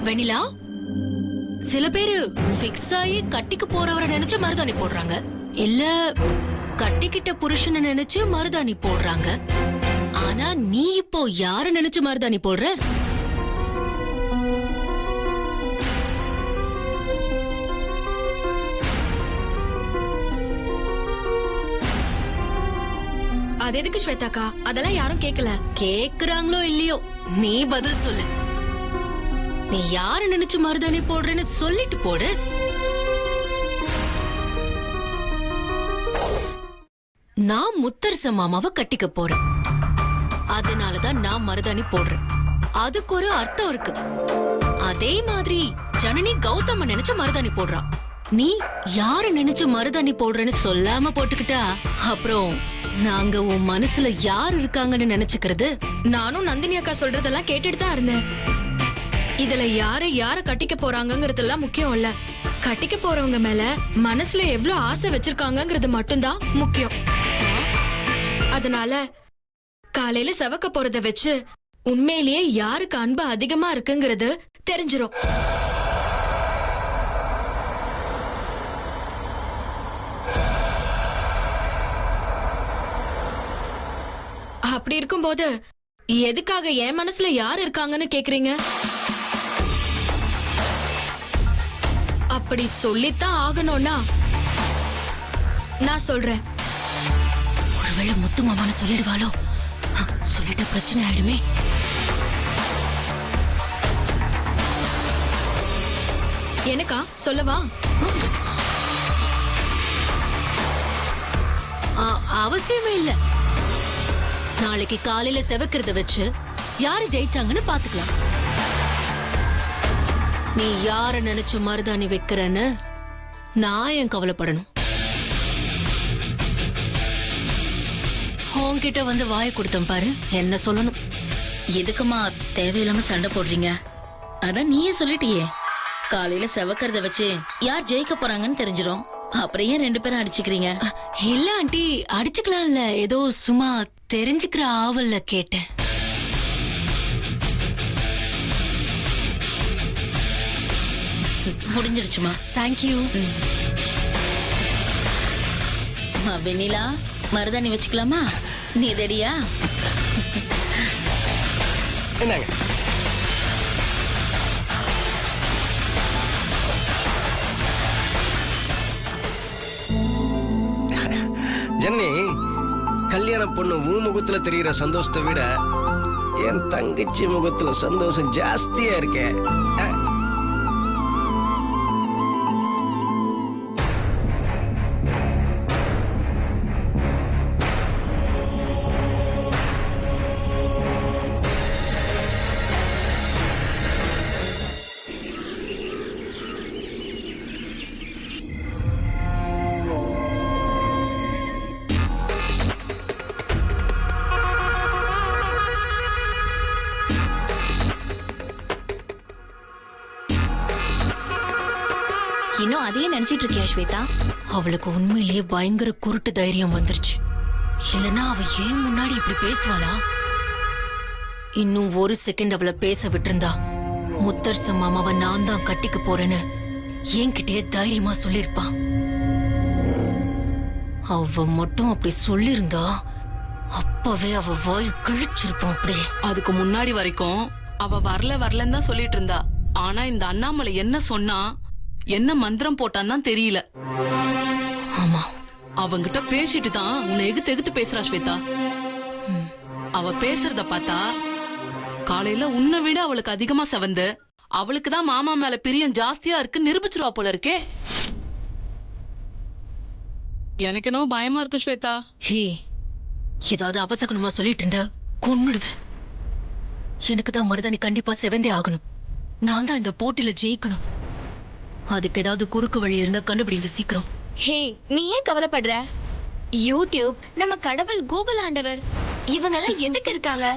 வெண்ணிலா, சில பேரு ஃபிக்ஸ் ஆகி கட்டிக்கு போறவரை நினைச்சு மருதாணி போடுறாங்க, இல்ல கட்டிக்கிட்ட புருஷனை நினைச்சு மருதாணி போடுறாங்க. ஆனா நீ இப்போ யார நினைச்சு மருதாணி போடுற? அது எதுக்கு ஸ்வேதாக்கா? அதெல்லாம் யாரும் கேட்கல. கேக்குறாங்களோ இல்லையோ, நீ பதில் சொல்லு. நீ யார நினைச்சு மருதாணி போடுறேன்னு சொல்லிட்டு போடு. நான் முத்தரச மாமாவை கட்டிக்க போறேன், அதனாலதான் நான் மருதாணி போடுறேன். அதுக்கு ஒரு அர்த்தம் இருக்கு. அதே மாதிரி ஜனனி கௌதம நினைச்சு மருதாணி போடுறான். நீ யார நினைச்சு மருதாணி போடுறேன்னு சொல்லாம போட்டுக்கிட்டா அப்புறம் நாங்க உன் மனசுல யார் இருக்காங்கன்னு நினைச்சுக்கிறது? நானும் நந்தினி அக்கா சொல்றதெல்லாம் கேட்டுட்டு தான் இருந்தேன். இதுல யார கட்டிக்க போறாங்கங்கறதெல்லாம் முக்கியம் இல்ல. கட்டிக்க போறவங்க மேல மனசுல எவ்வளவு ஆசை வச்சிருக்காங்கங்கிறது மட்டும்தான் முக்கியம். அதனால காலையில செவக்க போறத வச்சு உண்மையிலேயே யாருக்கு அன்பு அதிகமா இருக்குங்கிறது தெரிஞ்சிரும். அப்படி இருக்கும்போது எதுக்காக என் மனசுல யார் இருக்காங்கன்னு கேக்குறீங்க? அப்படி சொல்லித்தான் ஆகணும்னா நான் சொல்றேன். ஒருவேளை முத்து மாமான்னு சொல்லிடுவாளோ? சொல்லிட்ட பிரச்சனை ஆயிடுமே. எனக்கா சொல்லவா? அவசியமே இல்ல. நாளைக்கு காலையில செவக்கிறத வச்சு யாரு ஜெயிச்சாங்கன்னு பாத்துக்கலாம். நீ யார நினைச்சு மருதாணி வைக்கிறன்னு நான் ஏன் கவலைப்படணும்? உன்கிட்ட வந்து வாயை கொடுத்தேன் பாரு, என்ன சொல்லணும்? எதுக்குமா தேவையில்லாம சண்டை போடுறீங்க? அதான் நீயே சொல்லிட்டியே, காலையில செவக்கிறத வச்சு யார் ஜெயிக்க போறாங்கன்னு தெரிஞ்சிடும். அப்புறம் ஏன் ரெண்டு பேரும் அடிச்சுக்கிறீங்க? இல்ல ஆண்டி, அடிச்சுக்கலாம்ல. ஏதோ சும்மா தெரிஞ்சுக்கிற ஆவல்ல கேட்டேன். முடிஞ்சிருச்சுமா. தேங்க்யூ. வெண்ணிலா, மருதாணி வச்சுக்கலாமா? நீ ரெடியா? என்னங்க ஜன்னி, கல்யாண பொண்ணு உன் முகத்துல தெரிகிற சந்தோஷத்தை விட என் தங்கச்சி முகத்துல சந்தோஷம் ஜாஸ்தியா இருக்கே. இன்னும் அதையே நினைச்சிட்டு இருக்கியா ஸ்வேதா? அவளுக்கு உண்மையிலேயே பயங்கர குருட்டு தைரியம் வந்துருச்சு. இல்லனா அவ ஏன் முன்னாடி இப்படி பேசுவாளா? இன்னும் ஒரு செகண்ட் அவளை பேச விட்டுருந்தா முத்தரச மாமாவை நான் தான் கட்டிக்க போறேன்னு என்கிட்டயே தைரியமா சொல்லிருப்பா. அவ மட்டும் அப்படி சொல்லிருந்தா அப்பவே அவ வாய் கிழிச்சிருப்பான். அப்படியே அதுக்கு முன்னாடி வரைக்கும் அவ வரலன்னு தான் சொல்லிட்டு இருந்தா. ஆனா இந்த அண்ணாமலை என்ன சொன்னா, என்ன மந்திரம் போட்டான்னு தான் தெரியல. ஆமா, அவங்கிட்ட பேசிட்டு தான் உன்னை எகுத்து பேசுறா ஸ்வேதா. அவ பேசுறத பார்த்தா காலையில உன்னை விட அவளுக்கு அதிகமா செவந்து அவளுக்கு தான் மாமா மேல பிரியம் ஜாஸ்தியா இருக்கு நிரூபிச்சிருவா போல இருக்கே. எனக்கு என்னவோ பயமா இருக்கு ஸ்வேதா. ஹே, ஏதாவது அபசகனமா சொல்லிட்டு இருந்த கொன்னுடுவேன். எனக்கு தான் மருதாணி கண்டிப்பா செவந்தே ஆகணும். நான் தான் இந்த போட்டியில ஜெயிக்கணும். அதுக்கு ஏதாவது குறுக்கு வழி இருந்தா கண்டுபிடிங்க சீக்கிரம். ஹே, நீ ஏன் கவலைப்படுற? யூடியூப் நம்ம கடவுள் கூகுள் ஆண்டவர் இவங்க எல்லாம் எதுக்கு இருக்காங்க?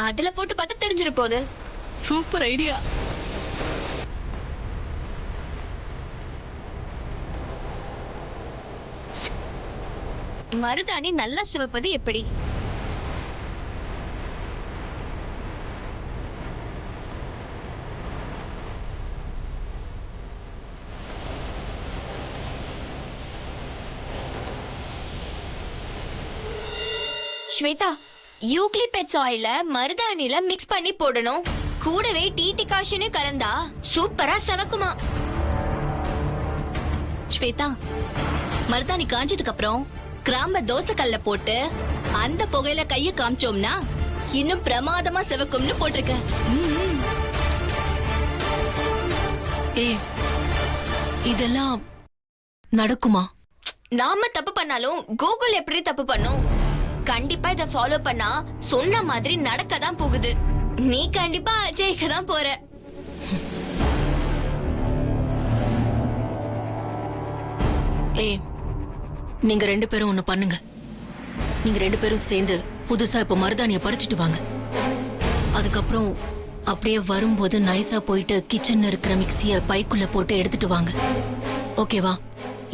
அதுல போட்டு பார்த்தா தெரிஞ்சிரு போகுது. Super idea. மருதாணி நல்லா சிவப்பது எப்படி? ஸ்வேதா, யூக்லிப்டஸ் ஆயில மருதாணில மிக்ஸ் பண்ணி போடணும். கூடவே டீ டிகாஷனு கலந்தா சூப்பரா செவக்குமா. ஸ்வேதா, மருதாணி காஞ்சதுக்கு அப்புறம் கிராம்ப தோசை கல்ல போட்டு அந்த புகையில கைய காமிச்சோம்னா இன்னும் பிரமாதமா செவக்கும்னு போட்டிருக்க. ஏய், இதெல்லாம் நடக்குமா? நாம தப்பு பண்ணாலும் கூகுள் எப்படி தப்பு பண்ணும்? கண்டிப்பா இத ஃபாலோ பண்ணா சொன்ன மாதிரி நடக்க தான் போகுது. நீ கண்டிப்பா ஜெயிக்க தான் போற. ஏய், நீங்க 2 பேரும் ஒண்ணு பண்ணுங்க. நீங்க 2 பேரும் சேர்ந்து புதுசா இப்ப மருதாணிய பறிச்சுட்டு வாங்க. அதுக்கப்புறம் அப்படியே வரும்போது நைஸா போயிட்டு கிச்சன்ல இருக்கிற மிக்ஸிய பைக்குள்ள போட்டு எடுத்துட்டு வாங்க. ஓகேவா?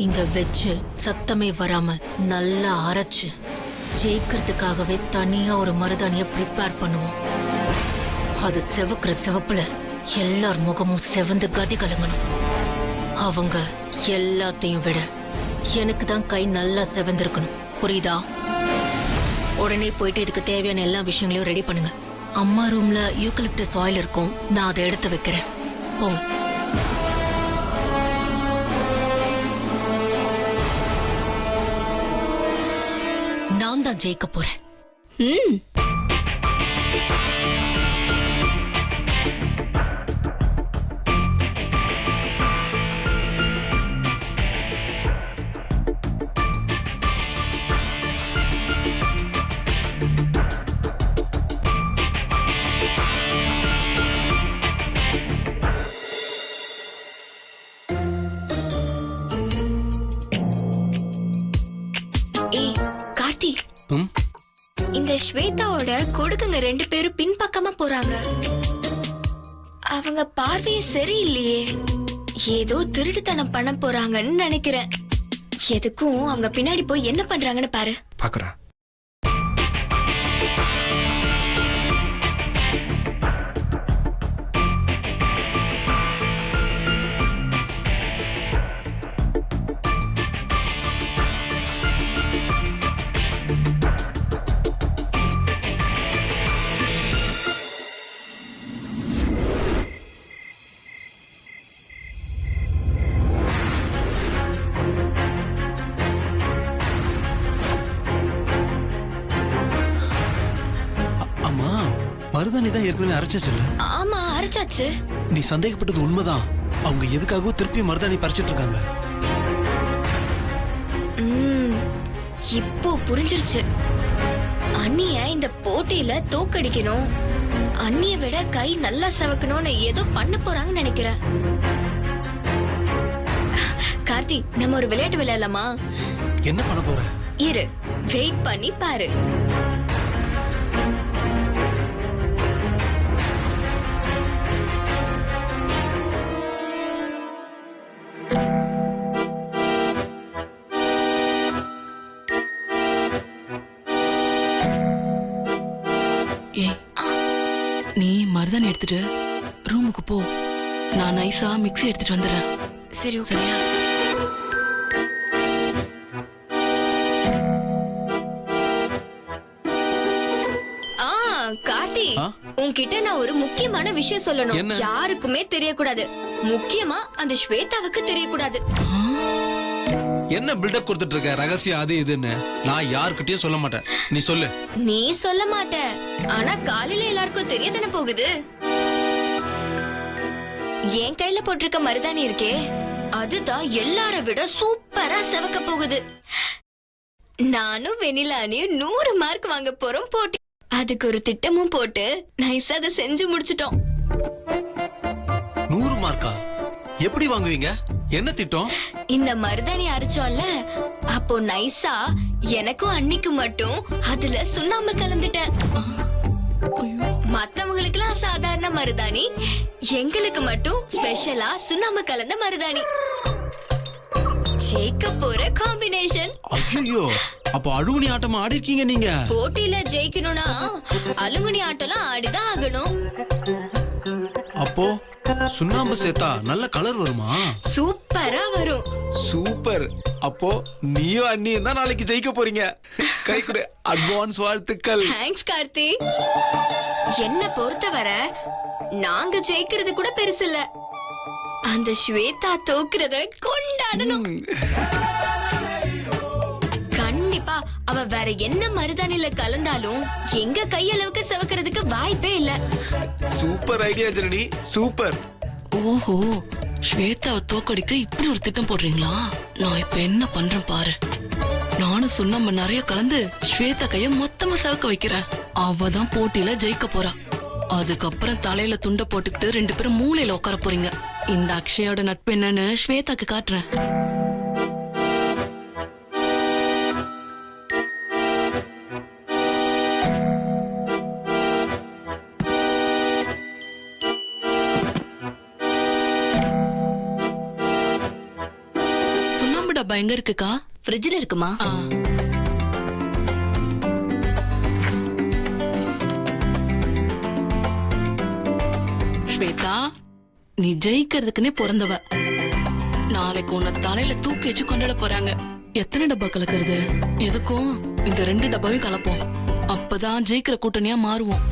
இங்க வச்சு சத்தமே வராம நல்லா அரைச்சு ஜெயிக்கிறதுக்காகவே தனியா ஒரு மருதாணிய ப்ரிப்பேர் பண்ணுவோம். அது செவக்கிற செவப்புல எல்லார் முகமும் செவந்து கதி கலங்கணும். அவங்க எல்லாத்தையும் விட எனக்கு தான் கை நல்லா செவந்திருக்கணும். புரியுதா? உடனே போயிட்டு இதுக்கு தேவையான எல்லா விஷயங்களையும் ரெடி பண்ணுங்க. அம்மா ரூம்ல யூக்கலிப்டஸ் ஆயில் இருக்கும், நான் அதை எடுத்து வைக்கிறேன். போங்க. நான் தான் ஜெயிக்க போறேன். ஏய் கார்த்தி, ம்? இந்த ஸ்வேதாவோட கொடுக்குங்க 2 பேரும் பின்பக்கமா போறாங்க. அவங்க பார்வையே சரியில்லையே. ஏதோ திருட்டுத்தனம் பண்ண போறாங்கன்னு நினைக்கிறேன். எதுக்கும் அவங்க பின்னாடி போய் என்ன பண்றாங்கன்னு பாரு. பாக்குறேன். அம்மா, மருதாணி தான் ஏற்கனவே அரைச்சாச்சுல்ல? ஆமா, அரைச்சாச்சு. நீ சந்தேகப்பட்டது உண்மைதான். அவங்க எதுக்காகவோ திருப்பி மருதாணி பறிச்சிட்டு இருக்காங்க. இப்போ புரிஞ்சிருச்சு. அண்ணிய இந்த போட்டியில தோக்கடிக்கணும், அண்ணிய விட கை நல்லா செவக்கணும்னு ஏதோ பண்ண போறாங்கன்னு நினைக்கிறேன். கார்த்தி, நம்ம ஒரு விளையாட்டு விளையாடலாமா? என்ன பண்ண போற? இரு, வெயிட் பண்ணி பாரு. ஏய், நீ மருதாணி எடுத்துட்டு ரூமுக்கு போ. நான் நைஸா மிக்ஸி எடுத்துட்டு வந்துடுறேன். சரி, ஓகே. சரியா? கார்த்தி, உன்கிட்ட நான் ஒரு முக்கியமான விஷயம் சொல்லணும். யாருக்குமே தெரியக்கூடாது. முக்கியமா அந்த ஸ்வேதாவுக்கு தெரியக்கூடாது. என்ன பில்டப் கொடுத்துட்டு இருக்க? ரகசியம் அது இதுன்னு நான் யார்கிட்டயும் சொல்ல மாட்டேன். நீ சொல்லு. நீ சொல்ல மாட்ட, ஆனா காலையில எல்லாருக்கும் தெரிய தானே போகுது. என் கையில போட்டிருக்க மருதாணி இருக்கே, அதுதான் எல்லார விட சூப்பரா செவக்க போகுது. நானும் வெண்ணிலானியும் 100 மார்க் வாங்க போறோம் போட்டி. அதுக்கு ஒரு திட்டமும் போட்டு நைஸா அதை செஞ்சு முடிச்சிட்டோம். 100 மார்க்கா? எப்படி வாங்குவீங்க? என்ன திட்டம்? இந்த மருதாணி அரைச்சோம்ல, அப்போ நைஸா எனக்கும் அன்னிக்கு மட்டும் அதுல சுண்ணாம்பு கலந்துட்டேன். மத்தவங்களுக்குலாம் சாதாரண மருதாணி, எங்களுக்கு மட்டும் ஸ்பெஷலா சுண்ணாம்பு கலந்த மருதாணி. ஜெயிக்க போற காம்பினேஷன். ஐயோ, அப்ப அழுகுனி ஆட்டம் ஆடி இருக்கீங்க நீங்க. போட்டியில ஜெயிக்கணும்னா அலுங்குனி ஆட்டம்லாம் ஆடிதான் ஆகணும். அப்போ சுண்ணாம்பு சேர்த்தா நல்ல கலர் வருமா? சூப்பரா வரும். சூப்பர். அப்போ நீயும் அண்ணியும் தான் நாளைக்கு ஜெயிக்க போறீங்க. கை கொடு. அட்வான்ஸ் வாழ்த்துக்கள். தேங்க்ஸ் கார்த்தி. என்ன பொறுத்தவரை நாங்க ஜெயிக்கிறது கூட பெருசு இல்ல, அந்த ஸ்வேதா தோக்குறத கொண்டாடணும். கண்டிப்பா அவ வேற என்ன மருதாணில கலந்தாலும் எங்க கையளவுக்கு செவக்கிறதுக்கு வாய்ப்பே இல்ல. Super idea Janani, super. ஓஹோ, ஸ்வேதாவை தோக்கடிக்க இப்படி ஒரு திட்டம் போடுறீங்களா? நான் இப்ப என்ன பண்றேன் பாரு. நானும் சுண்ணாம்பு நிறைய கலந்து ஸ்வேதா கைய மொத்தமா சவக்க வைக்கிறேன். அவ தான் போட்டியில ஜெயிக்க போறா. அதுக்கப்புறம் தலையில துண்டை போட்டுக்கிட்டு 2 பேரும் மூலையில உட்கார போறீங்க. இந்த அக்ஷயோட நட்பு என்னன்னு ஸ்வேதாக்கு காட்டுறேன். சுண்ணாம்பு டப்பா எங்க இருக்குக்கா? ஃப்ரிட்ஜ்ல இருக்குமா? ஆ. ஸ்வேதா, நீ ஜெயிக்கிறதுக்குன்னே பிறந்தவ. நாளைக்கு உன்னை தலையில தூக்கி வச்சு கொண்டாட போறாங்க. எத்தனை டப்பா கலக்கிறது? எதுக்கும் இந்த 2 டப்பாவையும் கலப்போம். அப்பதான் ஜெயிக்கிற கூட்டணியா மாறுவோம்.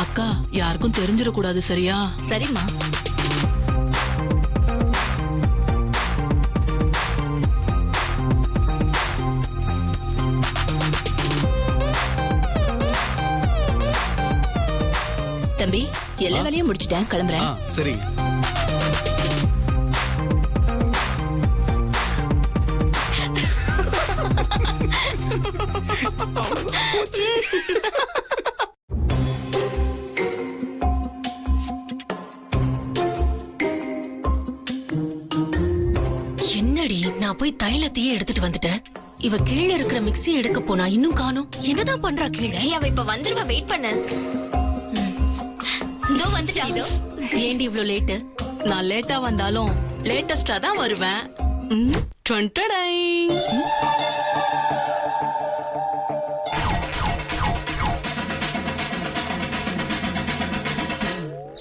அக்கா, யாருக்கும் தெரிஞ்சிடக்கூடாது, சரியா? சரிம்மா. தம்பி, எல்லா வேலையும் முடிச்சிட்டேன், கிளம்புறேன். சரி. என்னடி, நான் போய் தைலத்தையே எடுத்துட்டு வந்துட்டேன். இவ கீழே இருக்கிற மிக்ஸி எடுக்க போனா இன்னும் காணோம். என்னதான் பண்றா கீழே? ஏய், அவ இப்ப வந்துருவா, வெயிட் பண்ணு. இதோ வந்துட்டா. இதோ. ஏண்டி இவ்ளோ லேட்டு? நான் லேட்டா வந்தாலும் லேட்டஸ்டா தான் வருவேன். டுவெண்டடை.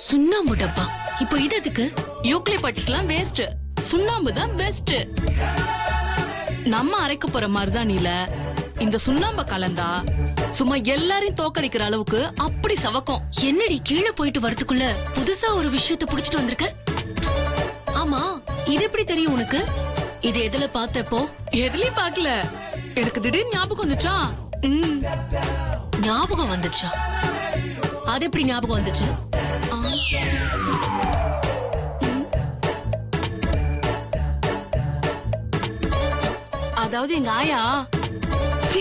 சுண்ணாம்பு டப்பா. இப்போ இது எதுக்கு? யூக்லிப்டஸ்லாம் வேஸ்ட், சுண்ணாம்பு தான் பெஸ்ட். நம்ம அரைக்க போற மருதாணில இந்த சுண்ணாம்ப கலந்தா சும்மா எல்லாரையும் தோக்கடிக்கிற அளவுக்கு அப்படி சவக்கும். என்னடி, கீழே போயிட்டு வரதுக்குள்ள புதுசா ஒரு விஷயத்தை புடிச்சிட்டு வந்திருக்க? ஆமா, இது எப்படி தெரியும் உனக்கு? இது எதுல பார்த்தப்போ? எதுலயும் பாக்கல, எனக்கு திடீர்னு ஞாபகம் வந்துச்சா. ஞாபகம் வந்துச்சா? அது எப்படி ஞாபகம் வந்துச்சு? அதாவது எங்க ஆயா, சீ,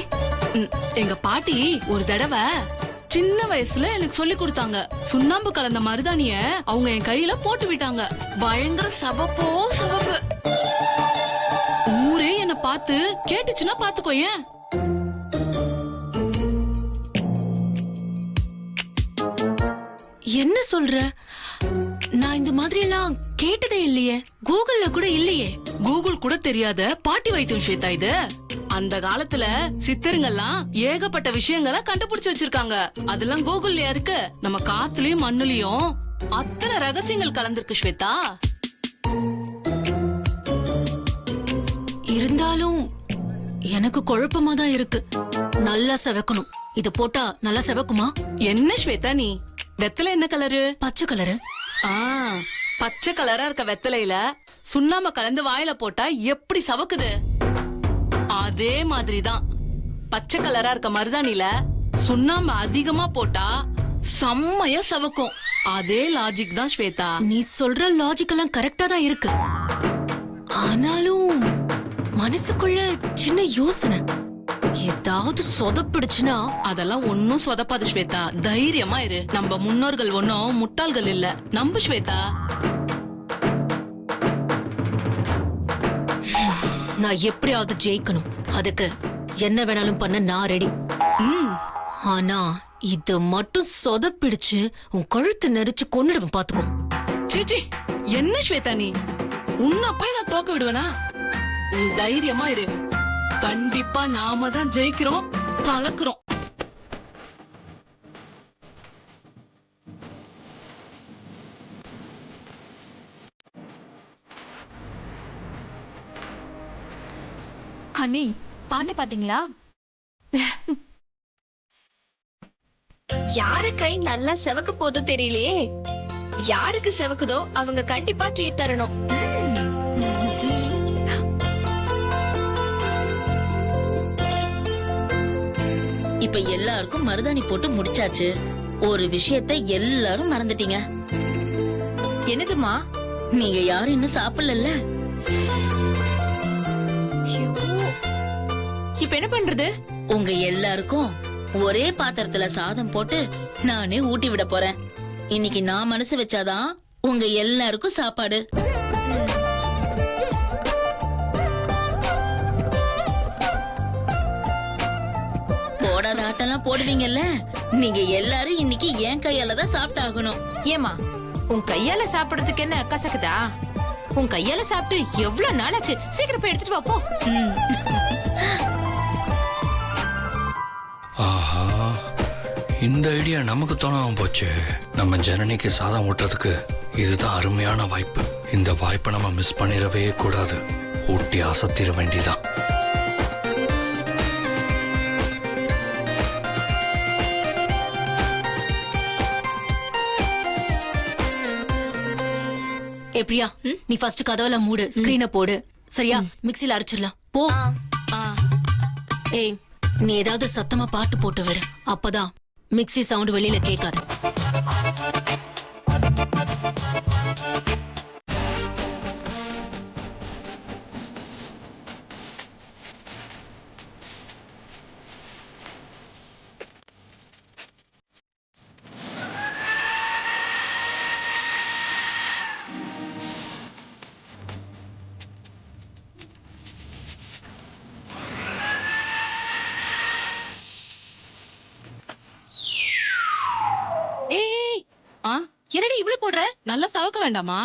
எங்க பாட்டி ஒரு தடவை சின்ன வயசுல எனக்கு சொல்லி கொடுத்தாங்க. சுண்ணாம்பு கலந்த மருதாணிய அவங்க என் கையில போட்டு விட்டாங்க. பயங்கர சவப்போ சவப்பு. ஊரே என்ன பார்த்து கேட்டுச்சுன்னா பாத்துக்கோ. ஏன் என்ன சொல்ற? நான் இந்த மாதிரி எல்லாம் கேட்டதே இல்லையே. கூகுள்ல கூட இல்லையே. கூகுள் கூட தெரியாத பாட்டி வைத்தியம் ஸ்வேதா இது. அந்த காலத்துல சித்தருங்கெல்லாம் ஏகப்பட்ட விஷயங்களை கண்டுபிடிச்சு வச்சிருக்காங்க. அதெல்லாம் கூகுள்லயா இருக்கு? நம்ம காத்துலயும் மண்ணுலயும் அத்தனை ரகசியங்கள் கலந்திருக்கு ஸ்வேதா. இருந்தாலும் எனக்கு குழப்பமா தான் இருக்கு. நல்லா செவக்கணும். இத போட்டா நல்லா செவக்குமா? என்ன ஸ்வேதா நீ, வெத்தலை என்ன கலரு? பச்சை கலரு. பச்சை கலரா இருக்க வெத்தலையில சுண்ணாம்பு கலந்து வாயில போட்டா எப்படி சவக்குது? அதே மாதிரிதான் பச்சை கலரா இருக்க மருதாணில சுண்ணாம்பு அதிகமா போட்டா செம்மையா சவக்கும். அதே லாஜிக் தான் ஸ்வேதா. நீ சொல்ற லாஜிக் எல்லாம் கரெக்டா தான் இருக்கு. ஆனாலும் மனசுக்குள்ள சின்ன யோசனை. ஏதாவது சொதப்பிடுச்சுன்னா? அதெல்லாம் ஒன்னும் சொதப்பாது ஸ்வேதா, தைரியமா இரு. நம்ம முன்னோர்கள் ஒன்னும் முட்டாள்கள் இல்ல, நம்பு ஸ்வேதா. நான் எப்படியாவது ஜெயிக்கணும். அதுக்கு என்ன வேணாலும் பண்ண நான் ரெடி. ஆனா இது மட்டும் சொதப்பிடுச்சு, உன் கழுத்து நெரிச்சு கொன்னுடுவேன் பாத்துக்கோ. சீச்சி, என்ன ஸ்வேதா நீ, உன்னை போய் நான் தோக்க விடுவேனா? நீ தைரியமா இரு. கண்டிப்பா நாம தான் ஜெயிக்கிறோம், கலக்குறோம். அண்ணி பாட்டு பாத்தீங்களா? யாரு கை நல்லா செவக்க போதோ தெரியலையே. யாருக்கு செவக்குதோ அவங்க கண்டிப்பா ட்ரீட் தரணும். இப்ப எல்லாருக்கும் மருதாணி போட்டு முடிச்சாச்சு. ஒரு விஷயத்தை எல்லாரும் மறந்துட்டீங்க. என்னதுமா? நீங்க யாரும் இன்னும் சாப்பிடல. இப்ப என்ன பண்றது? உங்க எல்லாருக்கும் ஒரே பாத்திரத்துல சாதம் போட்டு நானே ஊட்டி விட போறேன். இன்னைக்கு நான் மனசு வச்சாதான் உங்க எல்லாருக்கும் சாப்பாடு. போடாத ஆட்டெல்லாம் போடுவீங்கல்ல, நீங்க எல்லாரும் இன்னைக்கு என் கையால தான் சாப்பிட்டாகணும். ஏமா உன் கையால சாப்பிடுறதுக்கு என்ன கசக்குதா? உன் கையால சாப்பிட்டு எவ்வளவு நாள் ஆச்சு? சீக்கிரம் போய் எடுத்துட்டு வா போ. ஆஹா, இந்த ஐடியா நமக்கு தோணாம போச்சு. நம்ம ஜனனிக்கு சாதம் ஊட்டுறதுக்கு இதுதான் அருமையான வாய்ப்பு. இந்த வாய்ப்பை நம்ம மிஸ் பண்ணிடவே கூடாது. ஊட்டி அசத்திர வேண்டிதான். ஏ பிரியா, நீ ஃபர்ஸ்ட் கதவெல்லாம் மூடு, ஸ்கிரீனை போடு. சரியா? மிக்ஸில அரைச்சிடலாம். போ. ஏய், நீ ஏதாவது சத்தமா பாட்டு போட்டு விடு. அப்பதான் மிக்ஸி சவுண்ட் வெளியில கேட்காது. ஏய், என்னடி இவ்வளவு போடுற? நல்லா சவக்க வேண்டாமா?